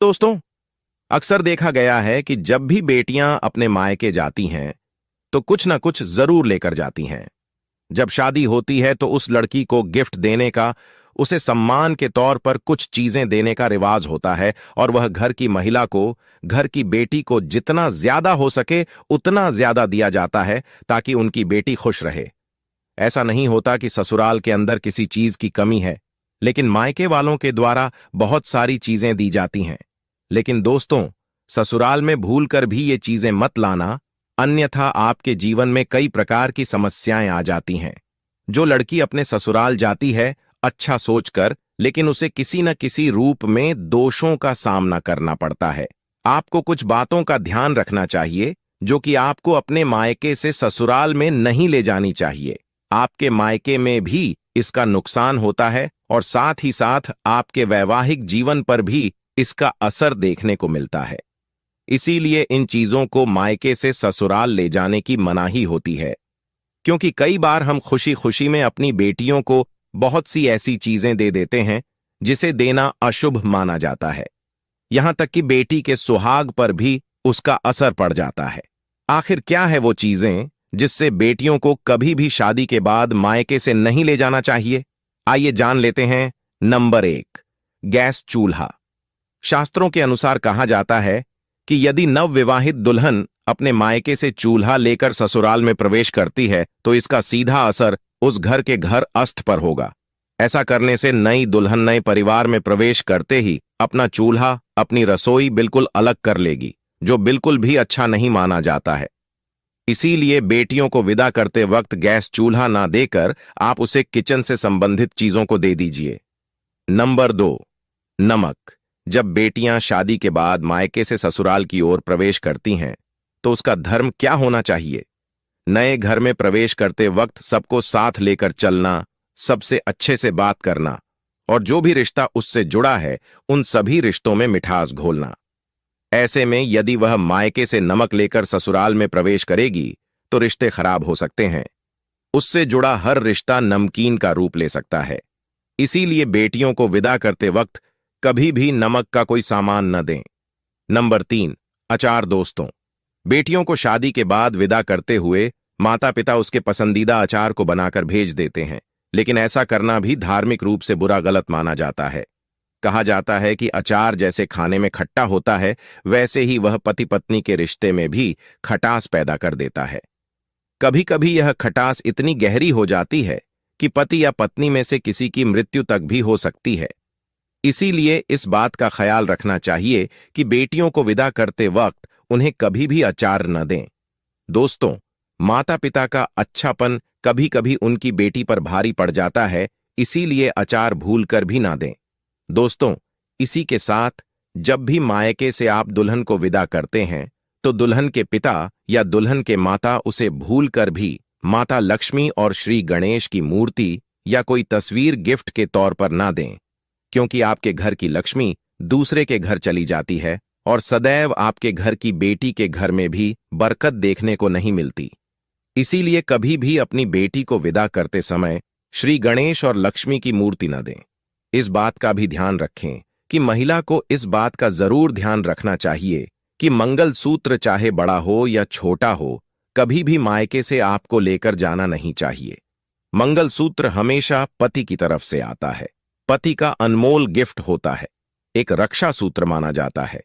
दोस्तों, अक्सर देखा गया है कि जब भी बेटियां अपने मायके जाती हैं तो कुछ ना कुछ जरूर लेकर जाती हैं। जब शादी होती है तो उस लड़की को गिफ्ट देने का, उसे सम्मान के तौर पर कुछ चीजें देने का रिवाज होता है और वह घर की महिला को, घर की बेटी को जितना ज्यादा हो सके उतना ज्यादा दिया जाता है ताकि उनकी बेटी खुश रहे। ऐसा नहीं होता कि ससुराल के अंदर किसी चीज की कमी है, लेकिन मायके वालों के द्वारा बहुत सारी चीजें दी जाती हैं। लेकिन दोस्तों, ससुराल में भूलकर भी ये चीजें मत लाना, अन्यथा आपके जीवन में कई प्रकार की समस्याएं आ जाती हैं। जो लड़की अपने ससुराल जाती है अच्छा सोचकर, लेकिन उसे किसी न किसी रूप में दोषों का सामना करना पड़ता है। आपको कुछ बातों का ध्यान रखना चाहिए जो कि आपको अपने मायके से ससुराल में नहीं ले जानी चाहिए। आपके मायके में भी इसका नुकसान होता है और साथ ही साथ आपके वैवाहिक जीवन पर भी इसका असर देखने को मिलता है। इसीलिए इन चीजों को मायके से ससुराल ले जाने की मनाही होती है, क्योंकि कई बार हम खुशी खुशी में अपनी बेटियों को बहुत सी ऐसी चीजें दे देते हैं जिसे देना अशुभ माना जाता है। यहां तक कि बेटी के सुहाग पर भी उसका असर पड़ जाता है। आखिर क्या है वो चीजें जिससे बेटियों को कभी भी शादी के बाद मायके से नहीं ले जाना चाहिए? आइए जान लेते हैं। नंबर 1, गैस चूल्हा। शास्त्रों के अनुसार कहा जाता है कि यदि नवविवाहित दुल्हन अपने मायके से चूल्हा लेकर ससुराल में प्रवेश करती है तो इसका सीधा असर उस घर के घर अस्त पर होगा। ऐसा करने से नई दुल्हन नए परिवार में प्रवेश करते ही अपना चूल्हा, अपनी रसोई बिल्कुल अलग कर लेगी, जो बिल्कुल भी अच्छा नहीं माना जाता है। इसीलिए बेटियों को विदा करते वक्त गैस चूल्हा ना देकर आप उसे किचन से संबंधित चीजों को दे दीजिए। नंबर 2, नमक। जब बेटियां शादी के बाद मायके से ससुराल की ओर प्रवेश करती हैं तो उसका धर्म क्या होना चाहिए? नए घर में प्रवेश करते वक्त सबको साथ लेकर चलना, सबसे अच्छे से बात करना और जो भी रिश्ता उससे जुड़ा है उन सभी रिश्तों में मिठास घोलना। ऐसे में यदि वह मायके से नमक लेकर ससुराल में प्रवेश करेगी तो रिश्ते खराब हो सकते हैं। उससे जुड़ा हर रिश्ता नमकीन का रूप ले सकता है। इसीलिए बेटियों को विदा करते वक्त कभी भी नमक का कोई सामान न दें। नंबर 3, अचार। दोस्तों, बेटियों को शादी के बाद विदा करते हुए माता पिता उसके पसंदीदा अचार को बनाकर भेज देते हैं, लेकिन ऐसा करना भी धार्मिक रूप से बुरा गलत माना जाता है। कहा जाता है कि अचार जैसे खाने में खट्टा होता है, वैसे ही वह पति पत्नी के रिश्ते में भी खटास पैदा कर देता है। कभी कभी यह खटास इतनी गहरी हो जाती है कि पति या पत्नी में से किसी की मृत्यु तक भी हो सकती है। इसीलिए इस बात का ख्याल रखना चाहिए कि बेटियों को विदा करते वक्त उन्हें कभी भी अचार न दें। दोस्तों, माता पिता का अच्छापन कभी कभी उनकी बेटी पर भारी पड़ जाता है, इसीलिए अचार भूलकर भी ना दें। दोस्तों, इसी के साथ जब भी मायके से आप दुल्हन को विदा करते हैं तो दुल्हन के पिता या दुल्हन के माता उसे भूलकर भी माता लक्ष्मी और श्री गणेश की मूर्ति या कोई तस्वीर गिफ्ट के तौर पर ना दें, क्योंकि आपके घर की लक्ष्मी दूसरे के घर चली जाती है और सदैव आपके घर की बेटी के घर में भी बरकत देखने को नहीं मिलती। इसीलिए कभी भी अपनी बेटी को विदा करते समय श्री गणेश और लक्ष्मी की मूर्ति न दें। इस बात का भी ध्यान रखें कि महिला को इस बात का जरूर ध्यान रखना चाहिए कि मंगल सूत्र चाहे बड़ा हो या छोटा हो, कभी भी मायके से आपको लेकर जाना नहीं चाहिए। मंगल सूत्र हमेशा पति की तरफ से आता है, पति का अनमोल गिफ्ट होता है, एक रक्षा सूत्र माना जाता है।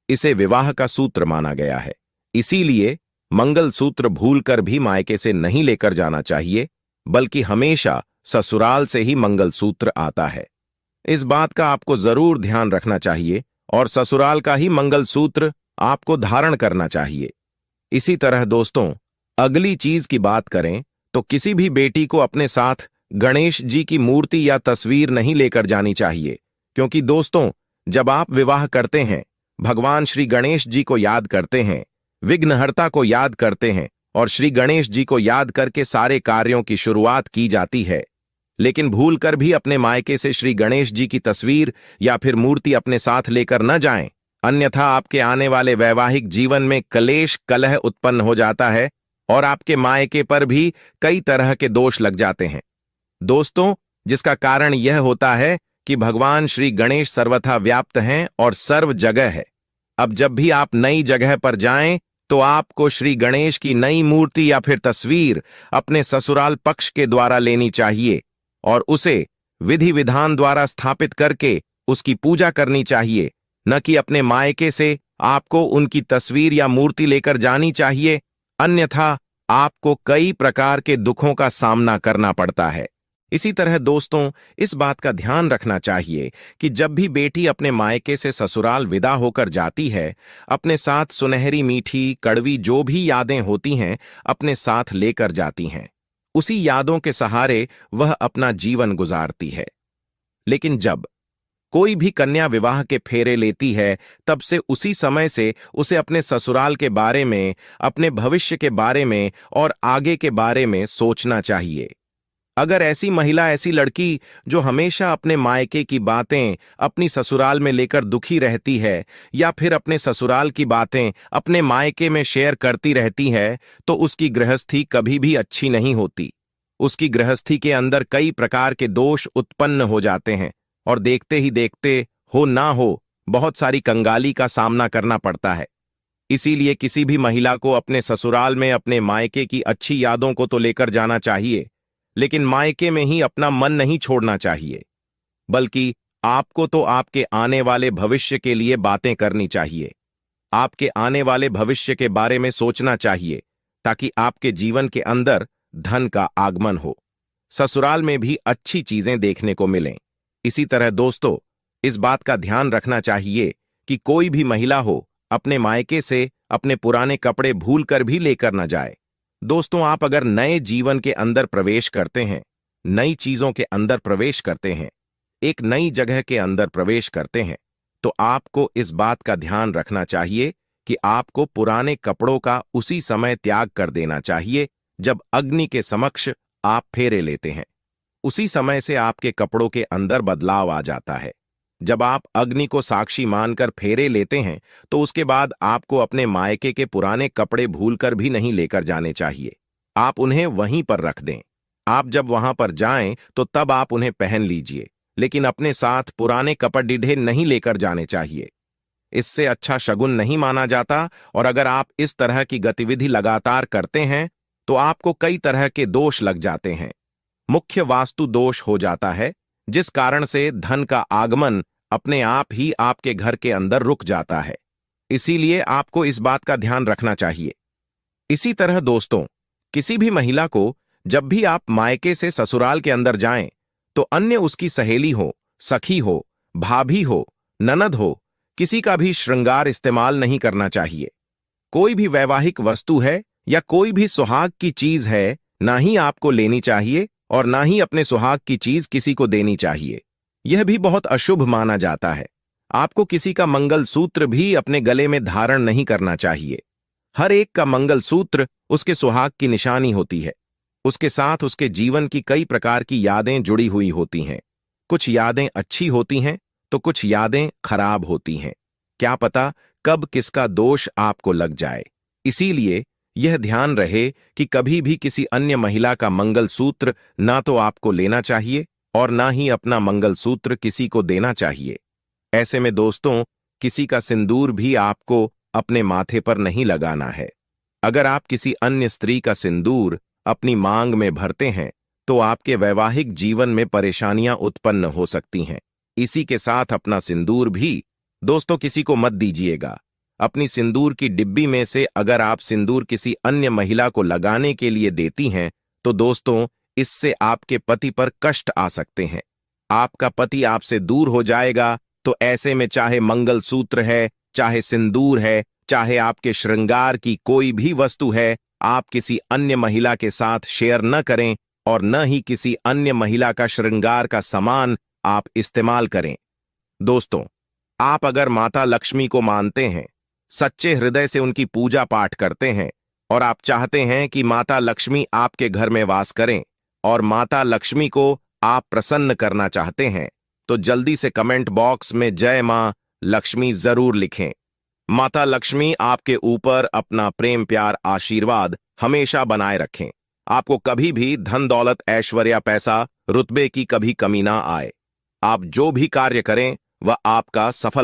इसे विवाह का सूत्र माना गया है। इसीलिए मंगल सूत्र भूलकर भी मायके से नहीं लेकर जाना चाहिए, बल्कि हमेशा ससुराल से ही मंगल सूत्र आता है। इस बात का आपको जरूर ध्यान रखना चाहिए और ससुराल का ही मंगल सूत्र आपको धारण करना चाहिए। इसी तरह दोस्तों, अगली चीज की बात करें तो किसी भी बेटी को अपने साथ गणेश जी की मूर्ति या तस्वीर नहीं लेकर जानी चाहिए, क्योंकि दोस्तों, जब आप विवाह करते हैं, भगवान श्री गणेश जी को याद करते हैं, विघ्नहर्ता को याद करते हैं और श्री गणेश जी को याद करके सारे कार्यों की शुरुआत की जाती है। लेकिन भूलकर भी अपने मायके से श्री गणेश जी की तस्वीर या फिर मूर्ति अपने साथ लेकर न जाएं, अन्यथा आपके आने वाले वैवाहिक जीवन में कलेश कलह उत्पन्न हो जाता है और आपके मायके पर भी कई तरह के दोष लग जाते हैं। दोस्तों, जिसका कारण यह होता है कि भगवान श्री गणेश सर्वथा व्याप्त हैं और सर्व जगह है। अब जब भी आप नई जगह पर जाएं तो आपको श्री गणेश की नई मूर्ति या फिर तस्वीर अपने ससुराल पक्ष के द्वारा लेनी चाहिए और उसे विधि विधान द्वारा स्थापित करके उसकी पूजा करनी चाहिए, न कि अपने मायके से आपको उनकी तस्वीर या मूर्ति लेकर जानी चाहिए, अन्यथा आपको कई प्रकार के दुखों का सामना करना पड़ता है। इसी तरह दोस्तों, इस बात का ध्यान रखना चाहिए कि जब भी बेटी अपने मायके से ससुराल विदा होकर जाती है, अपने साथ सुनहरी मीठी कड़वी जो भी यादें होती हैं अपने साथ लेकर जाती हैं। उसी यादों के सहारे वह अपना जीवन गुजारती है। लेकिन जब कोई भी कन्या विवाह के फेरे लेती है, तब से उसी समय से उसे अपने ससुराल के बारे में, अपने भविष्य के बारे में और आगे के बारे में सोचना चाहिए। अगर ऐसी महिला, ऐसी लड़की जो हमेशा अपने मायके की बातें अपनी ससुराल में लेकर दुखी रहती है या फिर अपने ससुराल की बातें अपने मायके में शेयर करती रहती है, तो उसकी गृहस्थी कभी भी अच्छी नहीं होती। उसकी गृहस्थी के अंदर कई प्रकार के दोष उत्पन्न हो जाते हैं और देखते ही देखते हो ना हो बहुत सारी कंगाली का सामना करना पड़ता है। इसीलिए किसी भी महिला को अपने ससुराल में अपने मायके की अच्छी यादों को तो लेकर जाना चाहिए, लेकिन मायके में ही अपना मन नहीं छोड़ना चाहिए, बल्कि आपको तो आपके आने वाले भविष्य के लिए बातें करनी चाहिए। आपके आने वाले भविष्य के बारे में सोचना चाहिए ताकि आपके जीवन के अंदर धन का आगमन हो, ससुराल में भी अच्छी चीजें देखने को मिलें। इसी तरह दोस्तों, इस बात का ध्यान रखना चाहिए कि कोई भी महिला हो अपने मायके से अपने पुराने कपड़े भूल कर भी लेकर न जाए। दोस्तों, आप अगर नए जीवन के अंदर प्रवेश करते हैं, नई चीजों के अंदर प्रवेश करते हैं, एक नई जगह के अंदर प्रवेश करते हैं, तो आपको इस बात का ध्यान रखना चाहिए कि आपको पुराने कपड़ों का उसी समय त्याग कर देना चाहिए जब अग्नि के समक्ष आप फेरे लेते हैं। उसी समय से आपके कपड़ों के अंदर बदलाव आ जाता है। जब आप अग्नि को साक्षी मानकर फेरे लेते हैं, तो उसके बाद आपको अपने मायके के पुराने कपड़े भूलकर भी नहीं लेकर जाने चाहिए। आप उन्हें वहीं पर रख दें। आप जब वहां पर जाएं तो तब आप उन्हें पहन लीजिए, लेकिन अपने साथ पुराने कपड़े नहीं लेकर जाने चाहिए। इससे अच्छा शगुन नहीं माना जाता और अगर आप इस तरह की गतिविधि लगातार करते हैं तो आपको कई तरह के दोष लग जाते हैं। मुख्य वास्तु दोष हो जाता है, जिस कारण से धन का आगमन अपने आप ही आपके घर के अंदर रुक जाता है। इसीलिए आपको इस बात का ध्यान रखना चाहिए। इसी तरह दोस्तों, किसी भी महिला को जब भी आप मायके से ससुराल के अंदर जाएं, तो अन्य उसकी सहेली हो, सखी हो, भाभी हो, ननद हो, किसी का भी श्रृंगार इस्तेमाल नहीं करना चाहिए। कोई भी वैवाहिक वस्तु है या कोई भी सुहाग की चीज है, ना ही आपको लेनी चाहिए और ना ही अपने सुहाग की चीज किसी को देनी चाहिए। यह भी बहुत अशुभ माना जाता है। आपको किसी का मंगलसूत्र भी अपने गले में धारण नहीं करना चाहिए। हर एक का मंगलसूत्र उसके सुहाग की निशानी होती है। उसके साथ उसके जीवन की कई प्रकार की यादें जुड़ी हुई होती हैं। कुछ यादें अच्छी होती हैं तो कुछ यादें खराब होती हैं। क्या पता कब किसका दोष आपको लग जाए। इसीलिए यह ध्यान रहे कि कभी भी किसी अन्य महिला का मंगलसूत्र ना तो आपको लेना चाहिए और ना ही अपना मंगलसूत्र किसी को देना चाहिए। ऐसे में दोस्तों, किसी का सिंदूर भी आपको अपने माथे पर नहीं लगाना है। अगर आप किसी अन्य स्त्री का सिंदूर अपनी मांग में भरते हैं तो आपके वैवाहिक जीवन में परेशानियां उत्पन्न हो सकती हैं। इसी के साथ अपना सिंदूर भी दोस्तों किसी को मत दीजिएगा। अपनी सिंदूर की डिब्बी में से अगर आप सिंदूर किसी अन्य महिला को लगाने के लिए देती हैं तो दोस्तों, इससे आपके पति पर कष्ट आ सकते हैं। आपका पति आपसे दूर हो जाएगा। तो ऐसे में चाहे मंगलसूत्र है, चाहे सिंदूर है, चाहे आपके श्रृंगार की कोई भी वस्तु है, आप किसी अन्य महिला के साथ शेयर न करें और न ही किसी अन्य महिला का श्रृंगार का सामान आप इस्तेमाल करें। दोस्तों, आप अगर माता लक्ष्मी को मानते हैं, सच्चे हृदय से उनकी पूजा पाठ करते हैं और आप चाहते हैं कि माता लक्ष्मी आपके घर में वास करें और माता लक्ष्मी को आप प्रसन्न करना चाहते हैं, तो जल्दी से कमेंट बॉक्स में जय मां लक्ष्मी जरूर लिखें। माता लक्ष्मी आपके ऊपर अपना प्रेम प्यार आशीर्वाद हमेशा बनाए रखें। आपको कभी भी धन दौलत ऐश्वर्या पैसा रुतबे की कभी कमी ना आए। आप जो भी कार्य करें वह आपका सफल